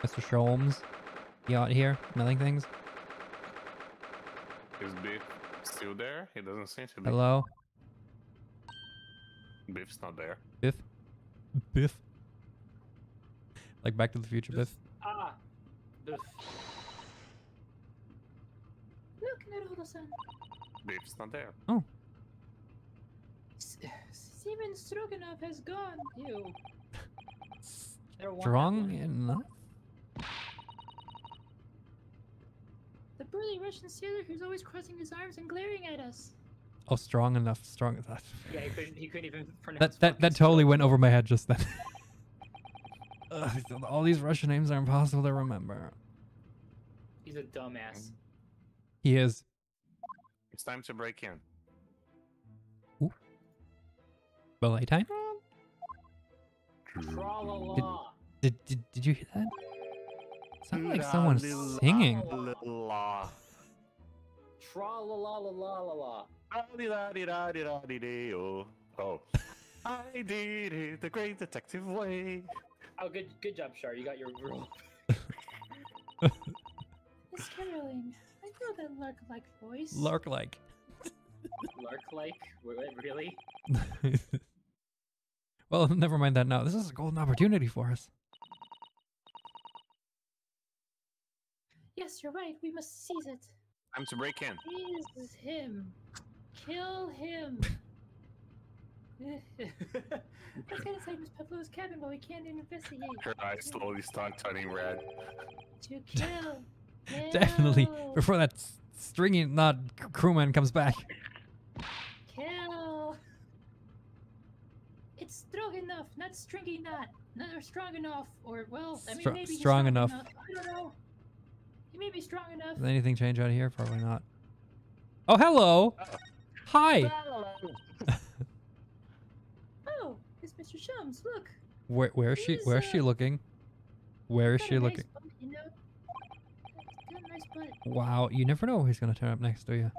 Mr. Sholmes, you out here milling things? Is Biff still there? He doesn't seem to be. Hello? Biff's not there. Biff? Biff? Like Back to the Future, Biff? Ah! Biff. Look, Naruto-san. Biff's not there. Oh. Steven Stroganoff has gone. Ew. Strong enough? The burly Russian sailor who's always crossing his arms and glaring at us. Oh, strong enough. Strong enough. Yeah, he couldn't even pronounce That totally went over my head just then. All these Russian names are impossible to remember. He's a dumbass. He is. It's time to break in. Ooh. Ballet time? Tra-la-la. Did you hear that? Sounded like someone's singing. La. Tra-la-la-la-la-la-la. Oh. I did it the great detective way. Oh, good job, Shar. You got your rule. Miss Caroline, I know that lark-like voice. Lark-like. Lark-like? Wait, really? Well, never mind that now. This is a golden opportunity for us. Yes, you're right. We must seize it. Time to break in. Seize him. Kill him. Let's get inside Miss Pavlova's cabin while we can't investigate. Her eyes slowly start turning red. To kill. Definitely. Kill. Before that stringy knot crewman comes back. Kill. It's strong enough, not stringy knot. Not or strong enough, or well, I mean maybe he's strong enough. I don't know. He may be strong enough. Does anything change out here? Probably not. Oh, hello. Hi. Oh, it's Mr. Shums. Look. Where is she? Where is she looking? Where is Got she a nice looking? butt, you know? Got a nice butt. Wow, you never know who he's gonna turn up next, do you?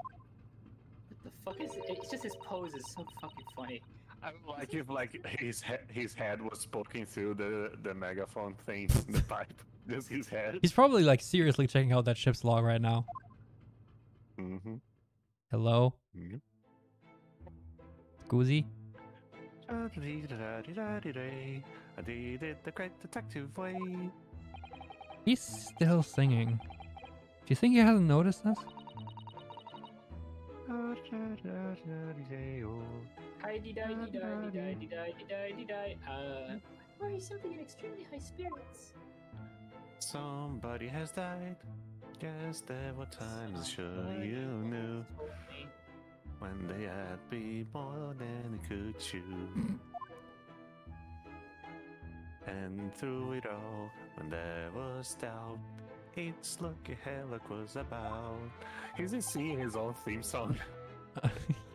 What the fuck is it? It's just his pose is so fucking funny. I would like if his head was poking through the megaphone thing in the pipe. Just his head. He's probably like seriously checking out that ship's log right now. Mm-hmm. Hello? Mm-hmm. Scoozy? I did it the great detective way. He's still singing. Do you think he hasn't noticed us? Or he's simply in extremely high spirits. Somebody has died. Guess there were times sure you knew when they had be more than they could chew. And through it all, when there was doubt, it's lucky Helloc was about. Is he singing his own theme song? Yeah,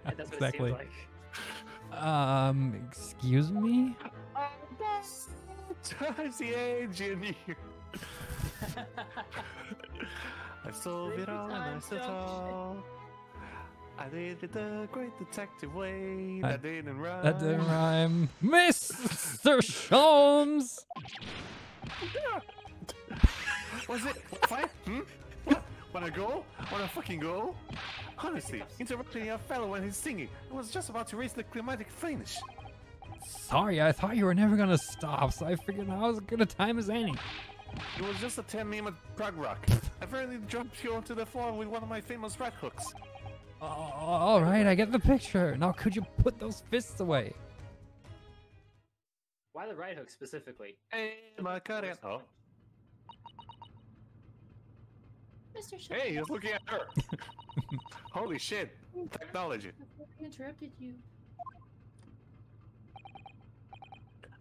That's what exactly. it seems like. Excuse me? Times the engineer. I solved it all and I stood tall. I did it the great detective way. That didn't rhyme. That didn't rhyme. Mr. Sholmes! Was it? What? What? Wanna go? Wanna fucking go? Honestly, interrupting a fellow when he's singing. I was just about to raise the climatic finish. Sorry, I thought you were never gonna stop, so I figured now was as good a time as any. It was just a 10-minute prog rock. I finally jumped you onto the floor with one of my famous rat hooks. Alright, I get the picture. Now could you put those fists away? Why the right hook specifically? Hey, my cardigan. Oh. Mr. Shums, Hey, he's looking at her. Holy shit. Technology. I interrupted you.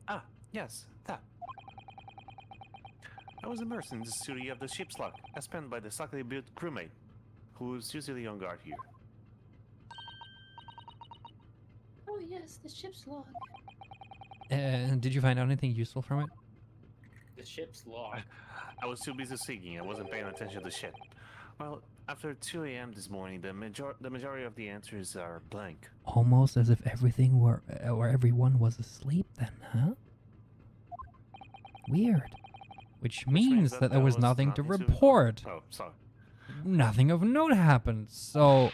Ah, yes, that. I was immersed in the study of the ship's log, as penned by the stockily built crewmate, who's usually on guard here. Oh yes, the ship's log. And did you find out anything useful from it? The ship's log. I was too busy singing, I wasn't paying attention to the ship. Well, after 2 a.m. this morning, the majority of the answers are blank. Almost as if everything were, or everyone was asleep then, huh? Weird. which means that there was nothing to report. Oh, sorry. Nothing of note happened, so...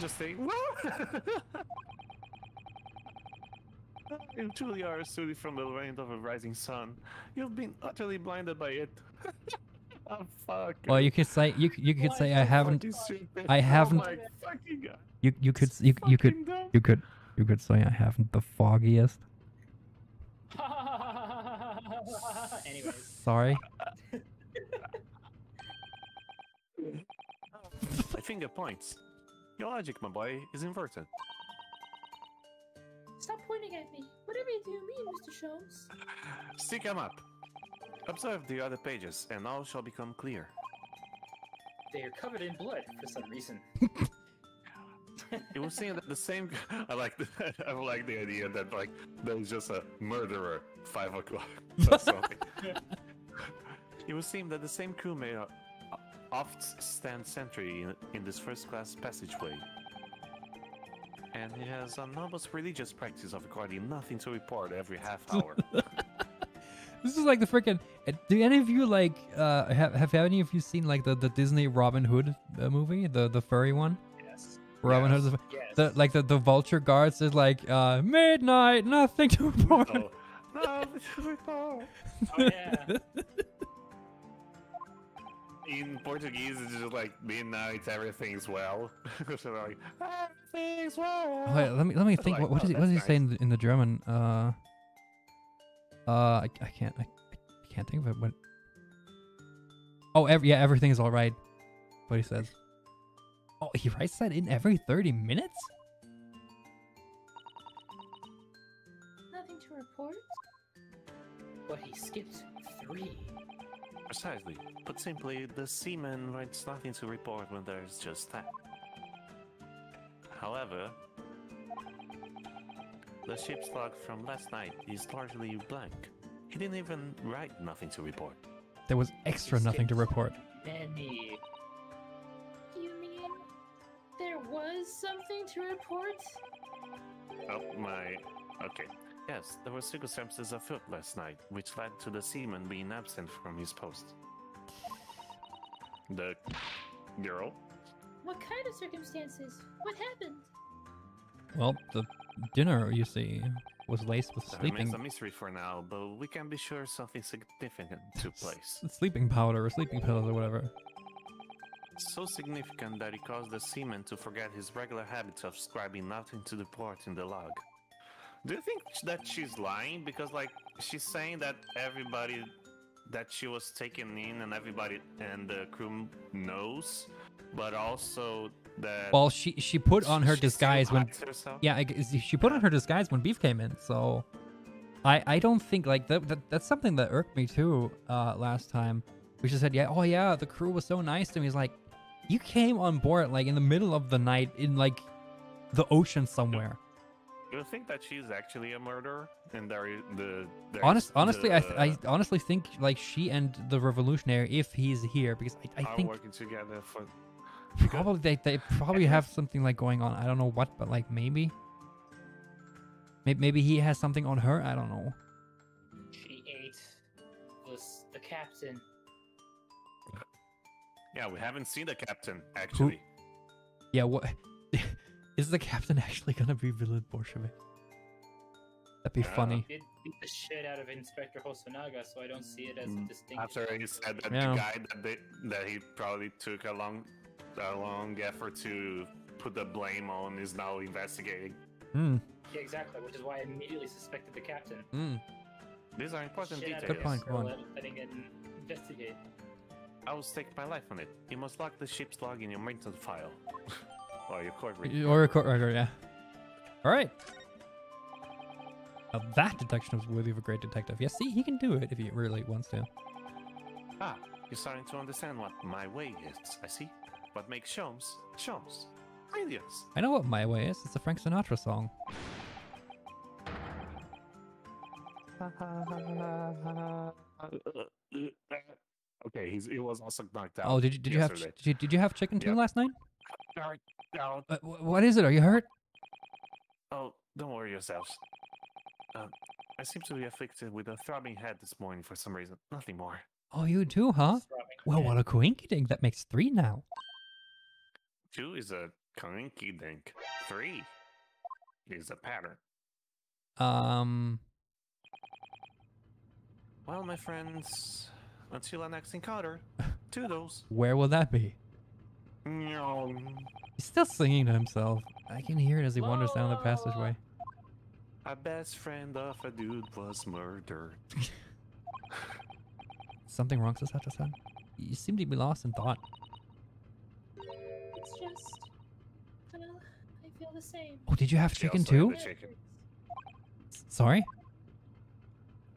Just say, what? You truly are a student from the land of a rising sun. You've been utterly blinded by it. Oh, fuck. Well, you could say you could say I haven't. I haven't. Oh my fucking God. You could say I haven't the foggiest. Anyways. Sorry. I finger points. Your logic, my boy, is inverted. Stop pointing at me. Whatever do you mean, Mr. Sholmes? Stick 'em up. Observe the other pages, and all shall become clear. They are covered in blood for some reason. It was saying that the same. I like the idea that like there's just a murderer 5 o'clock or something. It would seem that the same crew may oft stand sentry in this first-class passageway. And he has an almost religious practice of recording nothing to report every half hour. This is like the freaking. Do any of you like have any of you seen like the Disney Robin Hood movie, the furry one? Yes. Robin yes. Hood. Yes. The vulture guards is like midnight, nothing to report. Oh, nothing to report. Oh yeah. In Portuguese, it's just like midnight, everything's well. So like, everything's well. Wait, let me think. Like, What does he nice. say in the German? I can't think of it. What? Oh, everything is all right. What he says. Oh, he writes that in every 30 minutes? Nothing to report? But he skipped 3. Precisely. Put simply, the seaman writes nothing to report when there's just that. However, the ship's log from last night is largely blank. He didn't even write nothing to report. There was extra nothing to report. Many. You mean there was something to report? Oh my... Okay. Yes, there were circumstances afoot last night, which led to the seaman being absent from his post. The girl? What kind of circumstances? What happened? Well, the dinner, you see, was laced with That remains sleeping a mystery for now, but we can be sure something significant took place. sleeping powder or sleeping pills or whatever. So significant that it caused the seaman to forget his regular habits of scribing nothing to report in the log. Do you think that she's lying? Because, like, she's saying that everybody that she was taken in and everybody and the crew knows, but also that... Well, she put on her she disguise still when... hides herself? Yeah, she put on her disguise when Beef came in, so... I don't think, like, that's something that irked me, too, last time. We just said, yeah, oh yeah, the crew was so nice to me. He's like, you came on board, like, in the middle of the night in, like, the ocean somewhere. Do you think that she's actually a murderer? And Honestly, I honestly think, like, she and the revolutionary, if he's here, because I are think working together for... probably they probably have something, like, going on. I don't know what, but, like, maybe he has something on her. I don't know. She ate the captain. Yeah, we haven't seen the captain, actually. Yeah, what is the captain actually gonna be Villain Bolshevik? That'd be funny. He did beat the shit out of Inspector Hosonaga, so I don't see it as a distinct. After he said that Yeah. the guy that he probably took a long effort to put the blame on is now investigating. Hmm. Yeah, exactly, which is why I immediately suspected the captain. Hmm. These are important Shit out of details. Good point, his go on. girl letting it investigate. I will stake my life on it. You must lock the ship's log in your maintenance file. Or your court record. Or a court record, yeah. All right. Now that deduction was worthy of a great detective. Yeah, see, he can do it if he really wants to. Ah, you're starting to understand what my way is, I see. What makes Sholmes, Sholmes. Brilliance. I know what My Way is. It's a Frank Sinatra song. Okay, he was also knocked out. Oh, did you have yesterday. did you have chicken too Yep. last night? No. What is it? Are you hurt? Oh, don't worry yourselves. I seem to be afflicted with a throbbing head this morning for some reason. Nothing more. Oh, you too, huh? Throbbing Well, head. what a coinkydink. That makes 3 now. 2 is a coinky dink. 3 is a pattern. Well, my friends, until our next encounter, toodles. Where will that be? No. He's still singing to himself. I can hear it as he wanders down the passageway. Our best friend of a dude was murdered. Something wrong, Sasata-san? You seem to be lost in thought. It's just, well, I feel the same. Oh, did you have She chicken also had too? the My head chicken. hurts. Sorry?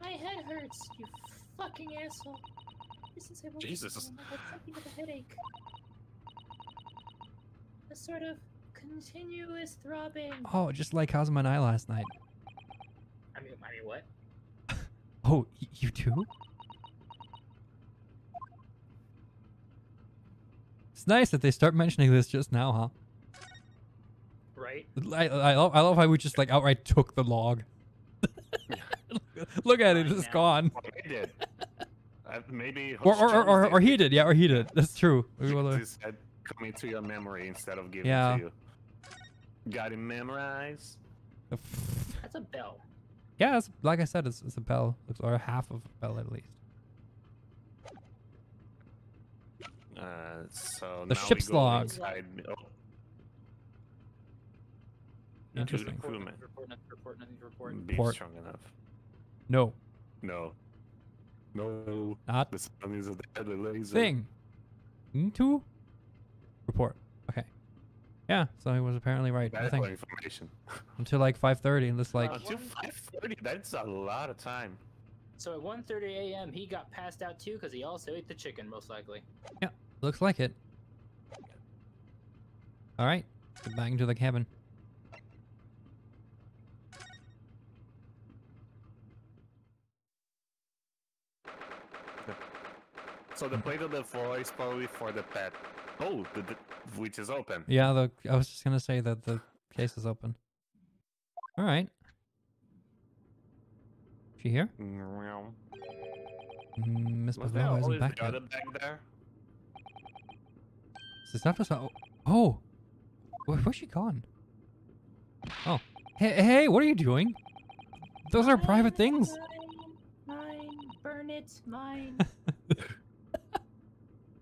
My head hurts, you fucking asshole. Ever since I woke up Jesus. this morning, I've had something of a headache. A sort of continuous throbbing. Oh, just like Cosmo and I last night. I mean, what? Oh, you too? It's nice that they start mentioning this just now, huh? Right? I love how we just like outright took the log. Look at it, Right it's now. gone. Well, I did. Maybe. Or he did, yeah, or he did. That's true. We will, He said, coming to your memory instead of giving Yeah. to you. Got it memorized? That's a bell. yeah, it's, like I said, it's a bell, or half of a bell at least. So The now ship's we go log. inside. Oh, Interesting. Crewman. Nothing to report. Be Port. strong enough. No, No. No. not The sun is a deadly laser. thing. Two. Report. Okay. Yeah, so he was apparently right. That's Nothing information. until like 5:30, and it's like, Until 5:30. That's a lot of time. So at 1:30 a.m. he got passed out too because he also ate the chicken, most likely. looks like it. All right, get back into the cabin. So the plate on the floor is probably for the pet. Oh, which is open. Yeah, I was just gonna say that the case is open. All right. She here? Meow. Miss Was there Pavlova isn't always back the yet. other bag there? Is that just oh, where's she gone? Oh, hey, what are you doing? Those are private things. Mine, burn it, mine.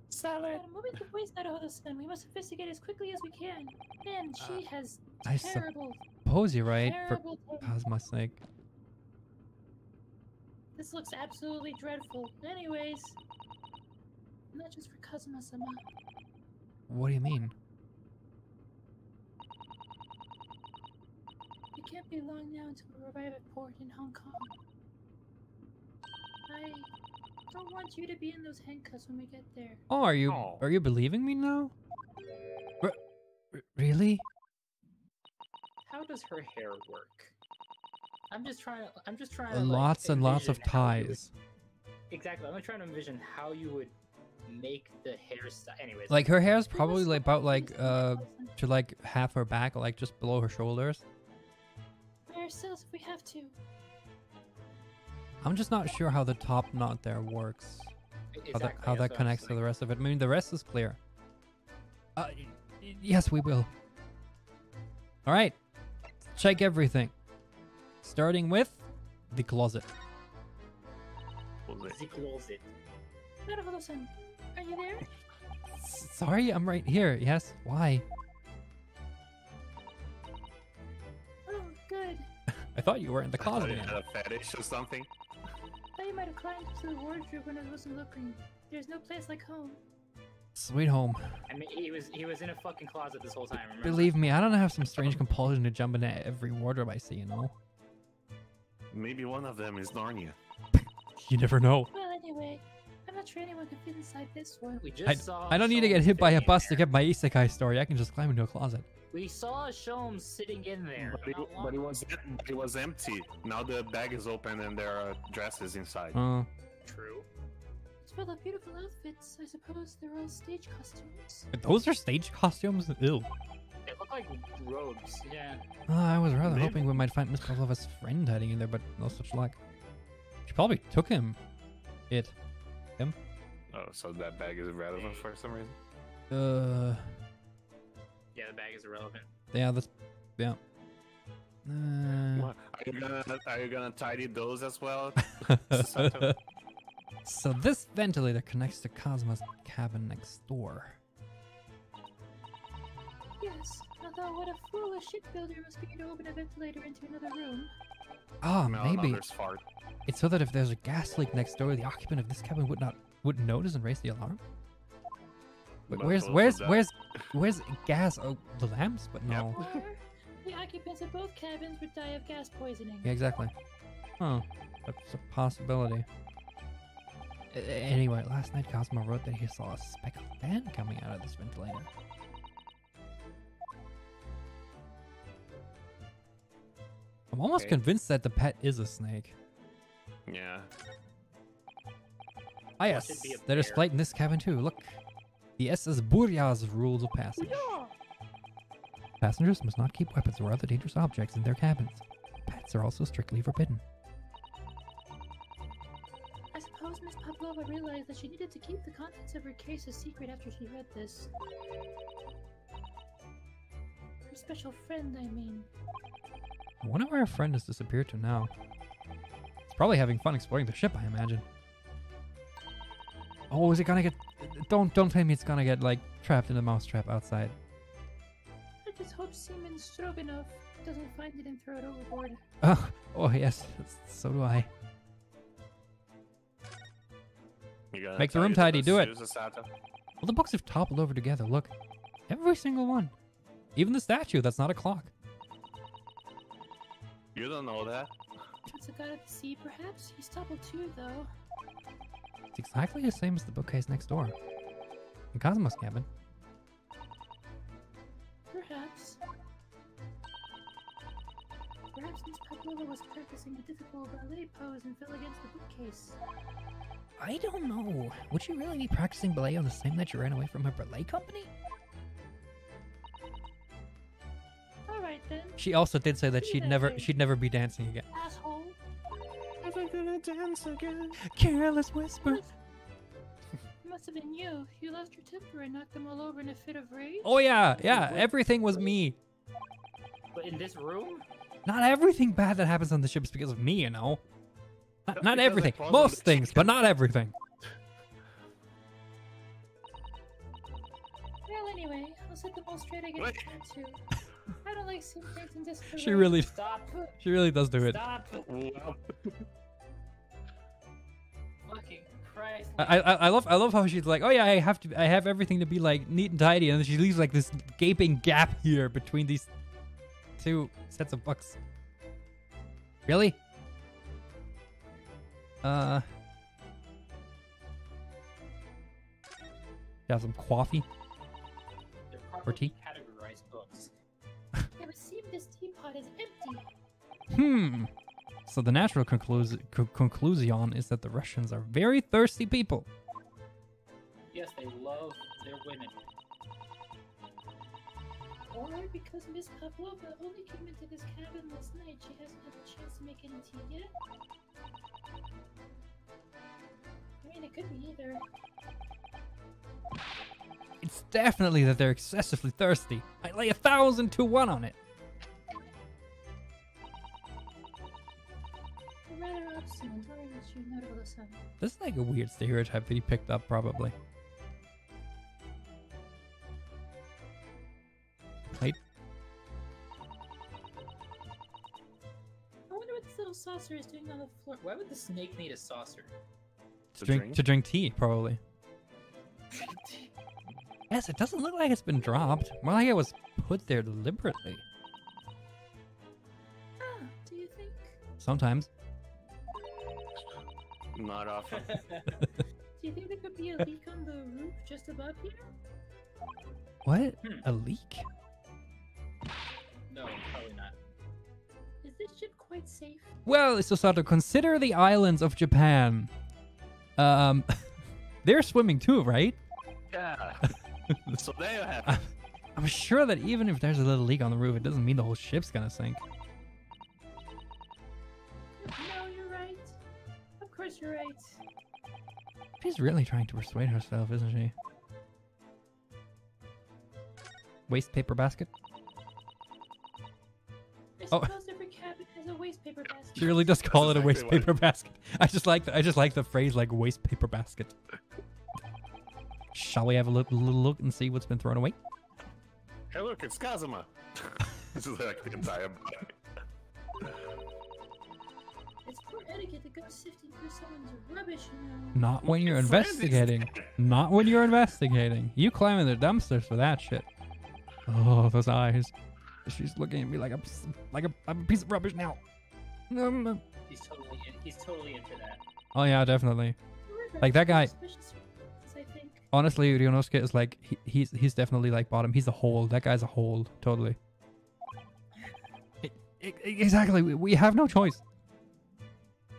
Salad. Moving the waste out of the sun. We must investigate as quickly as we can. Man, she has I terrible, suppose you're right, for terrible taste. Cosmo's sake. This looks absolutely dreadful. Anyways, not just for Kazuma-sama. What do you mean? It can't be long now until we arrive at port in Hong Kong. I don't want you to be in those handcuffs when we get there. Oh, Oh. are you believing me now? Really? How does her hair work? I'm just trying to Lots and lots of envision how you would- ties. Exactly. I'm trying to envision how you would make the hairstyle. Anyways, Like her hair's We probably must like find about like these handcuffs to like half her back, like just below her shoulders. and ourselves if we have to. I'm just not sure how the top knot there works. exactly, How that's that what I'm connects to saying. the rest of it. I mean, the rest is clear. Yes, we will. All right, check everything. Starting with the closet. Was it? The closet. Pavlova-san, are you there? Sorry, I'm right here. Yes, why? Oh, good. I thought you were in the I thought closet you again. had a fetish or something. Thought you might have climbed into the wardrobe when I wasn't looking. There's no place like home. Sweet home. I mean, he was in a fucking closet this whole time. Remember? Believe me, I don't have some strange compulsion to jump into every wardrobe I see, you know? Maybe one of them is Narnia. You never know. Well, anyway, I'm not sure anyone can fit inside this one. We just saw. I don't need to get Sholmes hit by a sitting in bus to there. get my isekai story. I can just climb into a closet. We saw Sholmes sitting in there. not long But it was empty. Now the bag is open and there are dresses inside. True. It's full of beautiful outfits. I suppose they're all stage costumes. Those are stage costumes? Ew. They look like robes, yeah. I was rather Maybe. hoping we might find Miss Pavlova's friend hiding in there, but no such luck. She probably took him. Him? Oh, so that bag is irrelevant for some reason. Yeah, the bag is irrelevant. Yeah, that's, yeah. What? Are you gonna tidy those as well? So this ventilator connects to Cosmo's cabin next door. Yes, although what a foolish shipbuilder must be to open a ventilator into another room. Ah, No, maybe there's fart. it's so that if there's a gas leak next door, the occupant of this cabin wouldn't notice and raise the alarm. But But where's also where's gas? Oh, the lamps, but no. Or the occupants of both cabins would die of gas poisoning. Yeah, exactly. Oh, that's a possibility. Anyway, last night Cosmo wrote that he saw a speckled fan coming out of this ventilator. I'm almost Okay. convinced that the pet is a snake. Yeah. Ah yes, should be a there is bear. flight in this cabin too. Look, the SS Burya's rules of passage. Passengers must not keep weapons or other dangerous objects in their cabins. Pets are also strictly forbidden. I suppose Miss Pavlova realized that she needed to keep the contents of her case a secret after she read this. Her special friend, I mean. I wonder where our friend has disappeared to now. He's probably having fun exploring the ship, I imagine. Oh, is it gonna get... Don't tell me it's gonna get, like, trapped in the mousetrap outside. I just hope Seaman Stroganoff doesn't find it and throw it overboard. Oh yes, so do I. You gotta Make the room tidy tidy, do it. shoes, Sato. Well, the books have toppled over together, look. Every single one. Even the statue, that's not a clock. You don't know that? It's a god of the sea, perhaps? He's toppled too, though. It's exactly the same as the bookcase next door. In Cosmo's cabin. Perhaps. Perhaps Miss Pavlova was practicing the difficult ballet pose and fell against the bookcase. I don't know. Would she really be practicing ballet on the same night she ran away from her ballet company? Alright then, She also did say that she'd never be dancing again. asshole. Never gonna dance again. Careless whisper. It must have been you. You lost your temper and knocked them all over in a fit of rage. Oh yeah, everything was me. But in this room? Not everything bad that happens on the ship is because of me, you know. Not Because I everything. paused Most the things, but not everything. Well, anyway, I'll set them all straight again Wait. too. I don't like seeing things in disarray. She really Stop. does do it. Stop. Wow. Fucking Christ. I love how she's like, oh yeah, I have everything to be like neat and tidy, and then she leaves like this gaping gap here between these two sets of books. Really? Have some coffee They're or tea? properly categorized books. Yeah, but see, this teapot is empty. So the natural conclusion is that the Russians are very thirsty people. Yes, they love their women. Or because Miss Pavlova only came into this cabin last night, she hasn't had a chance to make any tea yet. I mean, it could be either. It's definitely that they're excessively thirsty. I lay 1,000 to 1 on it. You're rather obstinate, aren't you, Narula-san? This is like a weird stereotype that he picked up, probably. Right? I wonder what this little saucer is doing on the floor. Why would the snake need a saucer? To drink tea, probably. Yes, it doesn't look like it's been dropped. More like it was put there deliberately. Ah, do you think? Sometimes. Not often. Do you think there could be a leak on the roof just above here? What? A leak? No, probably not. Is this ship quite safe? Well, so Sato, consider the islands of Japan. They're swimming too, right? Yeah. So there you have it. I'm sure that even if there's a little leak on the roof, it doesn't mean the whole ship's gonna sink. No, you're right. Of course you're right. She's really trying to persuade herself, isn't she? Waste paper basket? I Oh. suppose every cabin has a waste paper basket. She really does call it a waste exactly paper basket. I just like the phrase like waste paper basket. Shall we have a little look and see what's been thrown away? Hey, look, it's Kazuma. This is like the entire body. It's poor etiquette to go sifting through someone's rubbish, you know. Not when you're My friend is investigating. dead. Not when you're investigating. You climb in the dumpsters for that shit. Oh, those eyes. She's looking at me like I'm a piece of rubbish now. He's totally into that. Oh yeah, definitely. However, Like that guy. suspicious reasons, I think. Honestly, Ryunosuke is like he's definitely like bottom. He's a hold. That guy's a hold. Totally. Exactly. We have no choice.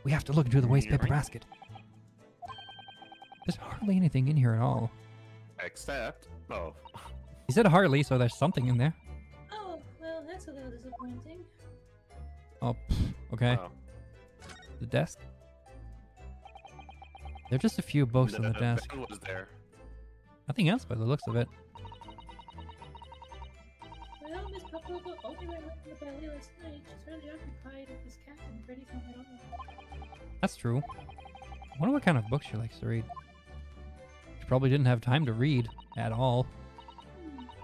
We have to look into the waste paper basket. There's hardly anything in here at all. Except, oh, He said hardly, so there's something in there. Oh, well, that's a little disappointing. Oh, okay. wow. The desk. There are just a few books on the desk. bell was there. Nothing else by the looks of it. Well, Miss Pavlova only went up to the ballet last night. She's really occupied at this cabin for anything at all. That's true. I wonder what kind of books she likes to read. She probably didn't have time to read at all.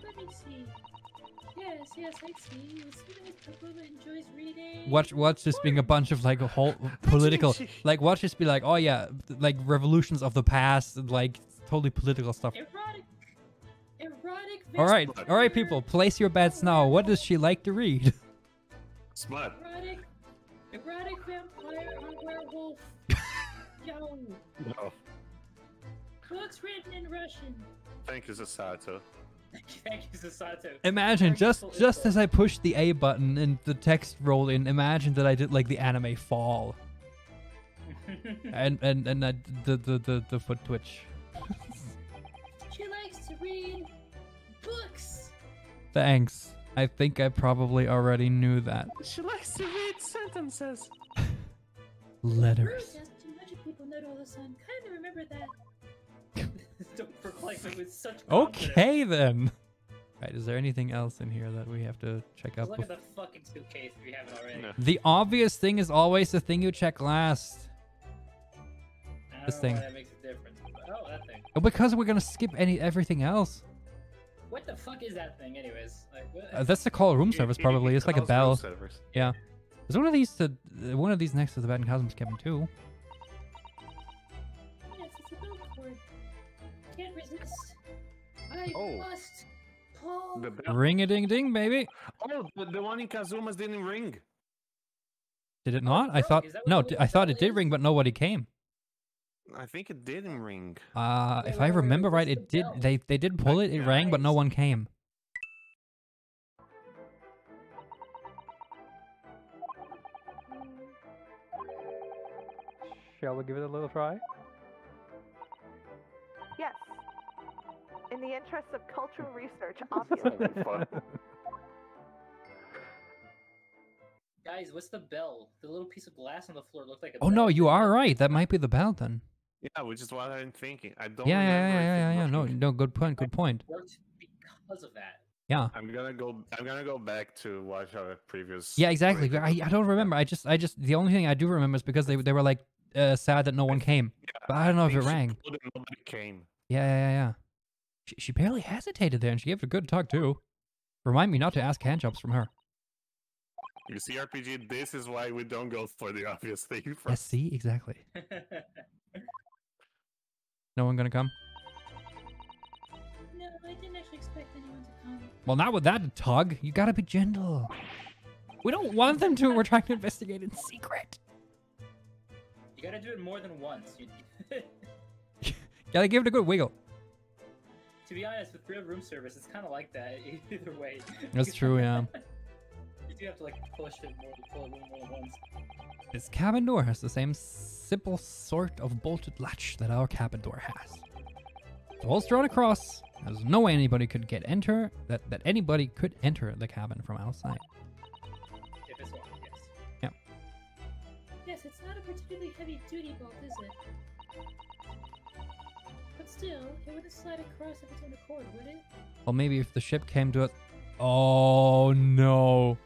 Let me see. Yes, I see. You see that Miss Pavlova enjoys reading. Watch this being a bunch of like a whole political, like watch this be like, oh yeah, like revolutions of the past, and, like totally political stuff. Erotic. All right, vampire- people, place your bets now. What does she like to read? Smart. Erotic vampire or werewolf. Yo. No. Books written in Russian. Thank you, Sasato. Thank you, Sasato. Imagine Very just useful info. as I pushed the A button and the text rolled in. Imagine that I did like the anime fall and the foot twitch. She likes to read books. Thanks. I think I probably already knew that. She likes to read sentences. Letters. Rude, too much of people note all the sun. Kind of remember that. Don't proclaim it with such confidence. Okay then. Right, is there anything else in here that we have to check Just out? look at the fucking suitcase if you haven't already. No. The obvious thing is always the thing you check last. I This don't know thing. why that makes a difference. But, oh, that thing. Because we're gonna skip everything else. What the fuck is that thing, anyways? Like, what? That's the call room service probably. It's like a bell. Servers. Yeah. There's one of these next to the bed in Cosmos cabin too. Yes, it's a bell cord. Can't resist. I Oh. must pull. The bell. Ring a ding ding, baby. Oh, the one in Kazuma's didn't ring. Did it not? I bro, thought is that what no. the I thought bell it did is? ring, but nobody came. I think it didn't ring. If wait, I wait, remember what's right, the it did. bell? They did pull it. It rang, but no Guys. one came. Shall we give it a little try? Yes. In the interest of cultural research, obviously. Fun. Guys, what's the bell? The little piece of glass on the floor looked like a Oh bell. no, you are right. That might be the bell then. Yeah, which is what I'm thinking. I don't Yeah, remember if it yeah. No, rang. no. Good point. Good point. Worked because of that. Yeah. I'm gonna go back to watch our previous. Yeah, exactly. break. I don't remember. I just the only thing I do remember is because they were like sad that no one came. But I don't know if think it she rang. told them nobody came. Yeah. She barely hesitated there, and she gave it a good tug too. Remind me not to ask hand jobs from her. You see, RPG, this is why we don't go for the obvious thing Yes, first. see, exactly. No one gonna come? No, I didn't actually expect anyone to come. Well, not with that tug. You gotta be gentle. We don't want them to. We're trying to investigate in secret. You gotta do it more than once. Gotta give it a good wiggle. To be honest, with real room service, it's kind of like that. Either way. That's true, yeah. You do have to like push it more to pull it more than once. This cabin door has the same simple sort of bolted latch that our cabin door has. Walls drawn across. There's no way anybody could that anybody could enter the cabin from outside. If it's locked, yes. Yes, it's not a particularly heavy-duty bolt, is it? But still, it wouldn't slide across of its own accord, would it? Well, maybe if the ship came to a... Oh, no.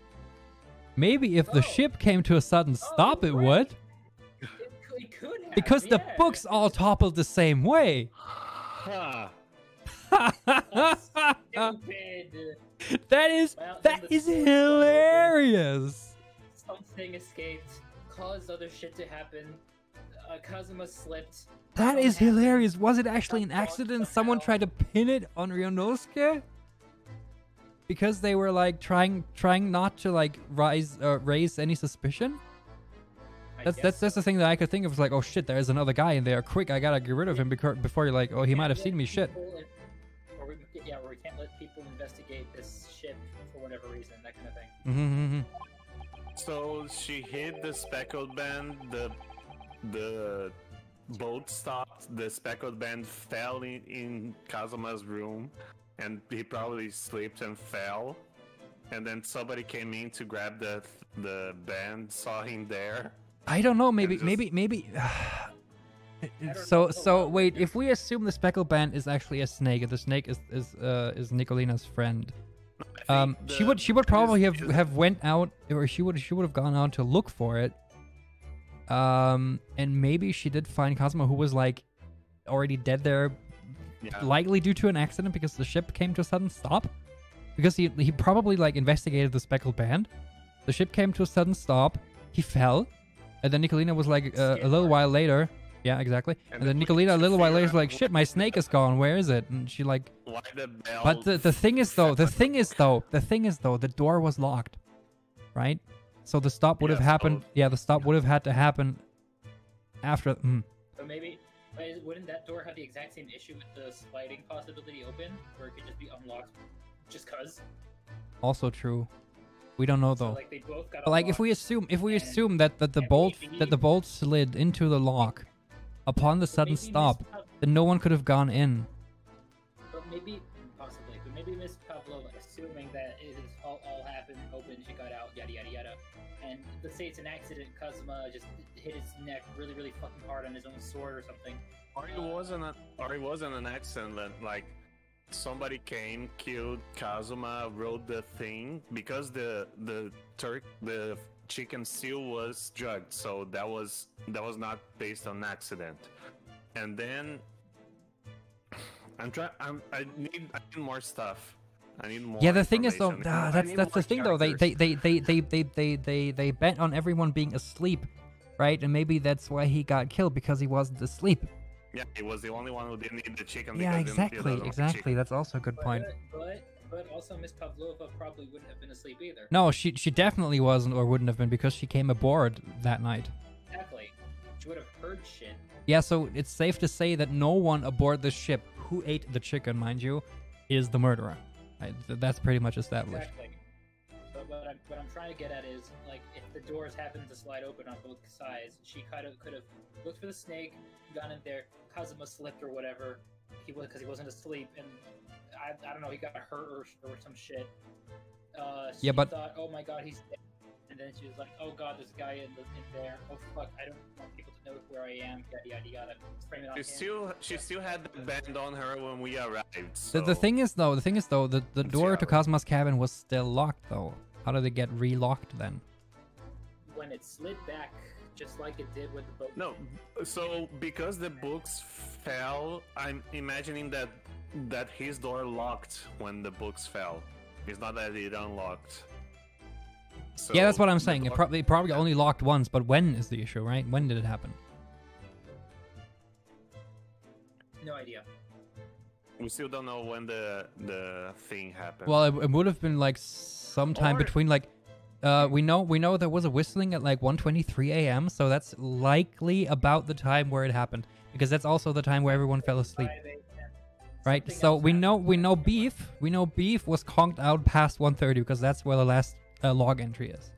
Maybe if the ship came to a sudden stop, it would. It could have, Because the books all toppled the same way. Huh. Stupid. That is Well, then the doors were hilarious. Something escaped, caused other shit to happen. Kazuma slipped. That is Something happened. hilarious. Was it actually an Some dog accident? fell Someone out. tried to pin it on Ryunosuke? Because they were like trying not to like raise any suspicion? That's the thing that I could think of. Was like, oh shit, there's another guy in there. Quick, I gotta get rid of him before you're like, oh, he might have seen me. Shit. Or we can't let people investigate this ship for whatever reason, that kind of thing. Mm-hmm. So she hit the speckled band, the boat stopped, the speckled band fell in Kazuma's room, and he probably slipped and fell. And then somebody came in to grab the band, saw him there. I don't know. Maybe. So wait. If we assume the speckled band is actually a snake, and the snake is Nicolina's friend, she would probably have went out, or she would have gone out to look for it. And maybe she did find Kazuma, who was like already dead there, likely due to an accident because the ship came to a sudden stop. Because he probably like investigated the speckled band. The ship came to a sudden stop. He fell. And then Nicolina was like a little while later. Yeah, exactly. And then Nicolina a little while later was like, shit, my snake is gone. Where is it? And she like... Why the bell? But the thing is though, the door was locked. Right? So the stop would have happened. Yeah, the stop would have had to happen after... But maybe... Wouldn't that door have the exact same issue with the sliding possibility open? Where it could just be unlocked just cause? Also true. We don't know though. So, like, they both got But like if we assume that the bolt slid into the lock upon the sudden stop, then no one could have gone in. But maybe Miss Pavlova, assuming that it is all happened, open, it got out, yada yada yada, and let's say it's an accident, Kazuma just hit his neck really really fucking hard on his own sword or something. Or it wasn't an accident. Like somebody came, killed Kazuma, wrote the thing because the chicken still was drugged, so that was not based on accident. And then I need more stuff. I need more. Yeah, the thing is though, information. that's the thing though. They bet on everyone being asleep, right? And maybe that's why he got killed, because he wasn't asleep. Yeah, he was the only one who didn't eat the chicken. Yeah, because he doesn't like exactly. chicken. That's also a good point. But also Miss Pavlova probably wouldn't have been asleep either. No, she definitely wasn't, or wouldn't have been, because she came aboard that night. Exactly. She would have heard shit. Yeah, so it's safe to say that no one aboard the ship who ate the chicken, mind you, is the murderer. That's pretty much established. Exactly. But what I'm trying to get at is, like, if the doors happened to slide open on both sides, she could have looked for the snake, gone in there, Kazuma slipped or whatever, because he wasn't asleep, and I don't know, he got hurt or some shit. She thought, oh my god, he's dead. And then she was like, oh god, there's a guy in there. Oh fuck, I don't want people to know where I am. Yada yada yada. Frame it on She still had the band on her when we arrived. So. The thing is though, the door to Kazuma's cabin was still locked though. How did it get relocked then? When it slid back, just like it did with the boat. No, so because the books fell, I'm imagining that his door locked when the books fell. It's not that it unlocked. So Yeah, that's what I'm saying. It probably only locked once, but when is the issue, right? When did it happen? No idea. We still don't know when the thing happened. Well, it would have been like sometime between like we know there was a whistling at like 1:23 a.m. So that's likely about the time where it happened, because that's also the time where everyone fell asleep. Right? So we know beef was conked out past 1:30, because that's where the last log entry is.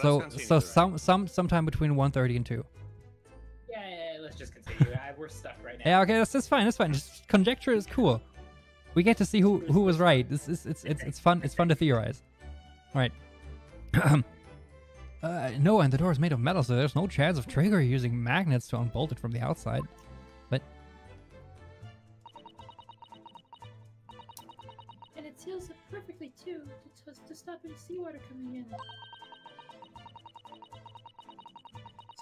Well, So sometime between 1:30 and 2. Yeah, let's just continue. We're stuck right now. Yeah, okay, that's fine. That's fine. Just conjecture is cool. We get to see who was right. It's fun. It's fun to theorize. All right. No, and the door is made of metal, so there's no chance of Trigger using magnets to unbolt it from the outside. But And it seals up perfectly too, to stop any seawater coming in.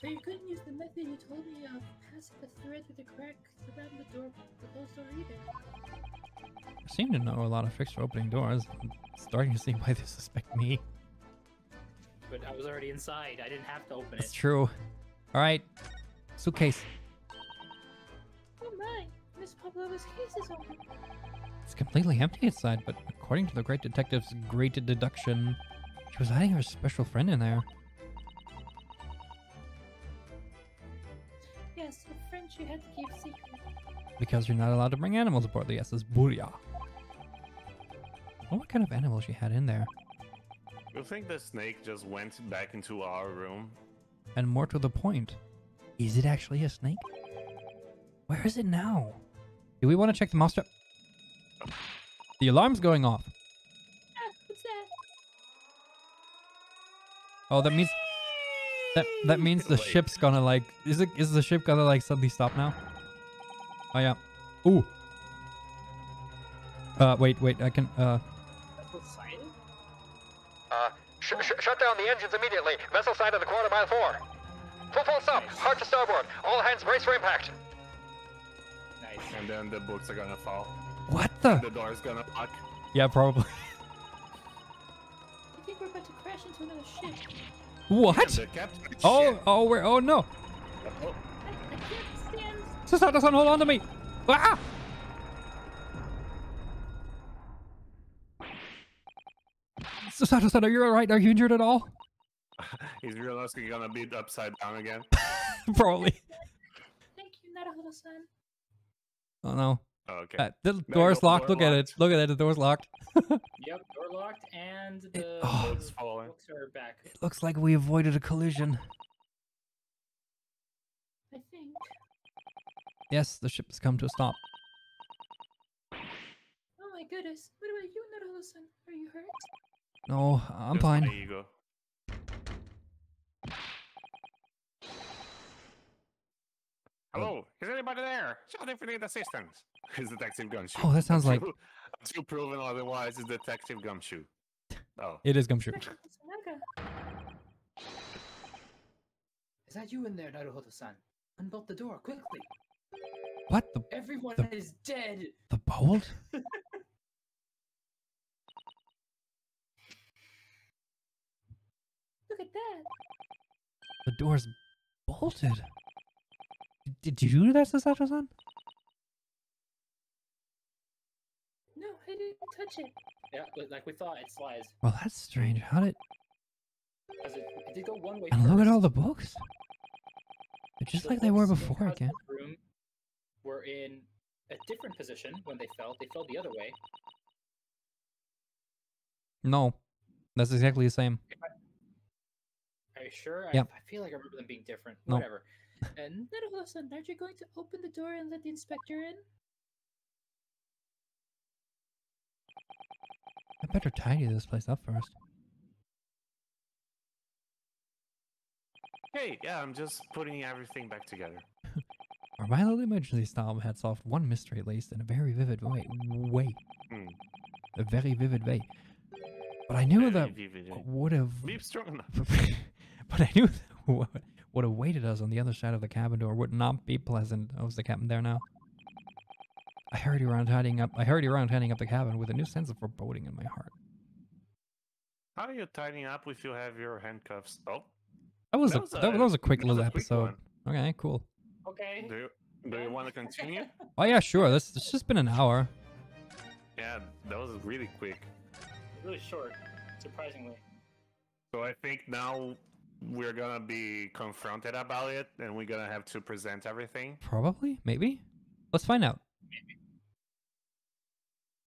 So you couldn't use the method you told me of, passing the thread through the crack around the door, the closed door either. I seem to know a lot of tricks for opening doors. I'm starting to see why they suspect me. But I was already inside. I didn't have to open That's it. true. All right, suitcase. Oh my! Miss Pavlova's case is open. It's completely empty inside, but according to the great detective's great deduction, she was hiding her special friend in there. Yes, a friend she had to keep secret. Because you're not allowed to bring animals aboard the SS Booyah. What kind of animal she had in there? You think the snake just went back into our room? And more to the point, is it actually a snake? Where is it now? Do we want to check the mouse trap? The alarm's going off. Ah, what's that? Oh, that means that means the ship's gonna like. Is the ship gonna like suddenly stop now? Oh yeah. Ooh. Wait. I can. Shut down the engines immediately. Vessel side of the quarter mile 4. Full stop. Hard to starboard. All hands brace for impact. Nice. And then the books are gonna fall. What the? The door's gonna lock. Yeah, probably. I think we're about to crash into another ship. What? The captain. Oh no. Oh, I can't stand. Susato-san, hold on to me. Ah! Susato-san, are you alright? Are you injured at all? is Ryunosuke gonna be upside down again? Probably. Thank you, Naruto-san. Oh no. Oh, okay. The door's go, locked. door Look at it. locked. Look at it. The door's locked. Yep, door locked, and the oh. Books falling. books are back. It looks like we avoided a collision. I think. Yes, the ship has come to a stop. Oh my goodness. What about you, Naruto-san? Are you hurt? No, I'm Just fine. my ego. Hello, is anybody there? Shout if you need assistance. It's Detective Gumshoe. Oh, that sounds like- Until proven otherwise, it's Detective Gumshoe. Oh. It is Gumshoe. Naruto-san. Is that you in there, Naruto-san? Unbolt the door, quickly! What? Everyone The- is dead! The bolt? Look at that. The door's bolted. Did you do that, Susato-san? No, I didn't touch it. Yeah, like we thought, it slides. Well, that's strange. How did... Because it did go one way And first. look at all the books. They're just The like they were books in before again. Cosmo's room were in a different position when they fell. They fell the other way. No. That's exactly the same. Are you sure? Yep. I feel like I remember them being different. No. Whatever. And Naruto-san, aren't you going to open the door and let the inspector in? I better tidy this place up first. Hey, yeah, I'm just putting everything back together. Our violent emergency style had solved one mystery at least in a very vivid way. A very vivid way. But I knew that would have... Be strong enough. But I knew that what awaited us on the other side of the cabin door would not be pleasant. Oh, is the captain there now? I hurried around tidying up the cabin with a new sense of foreboding in my heart. How are you tidying up if you have your handcuffs? Oh, That was a quick little quick episode. one. Okay, cool. okay. Do you want to continue? Oh yeah, sure. It's just been an hour. Yeah, that was really quick. Really short, surprisingly. So I think now we're gonna be confronted about it, and we're gonna have to present everything. Probably, maybe. Let's find out. Maybe.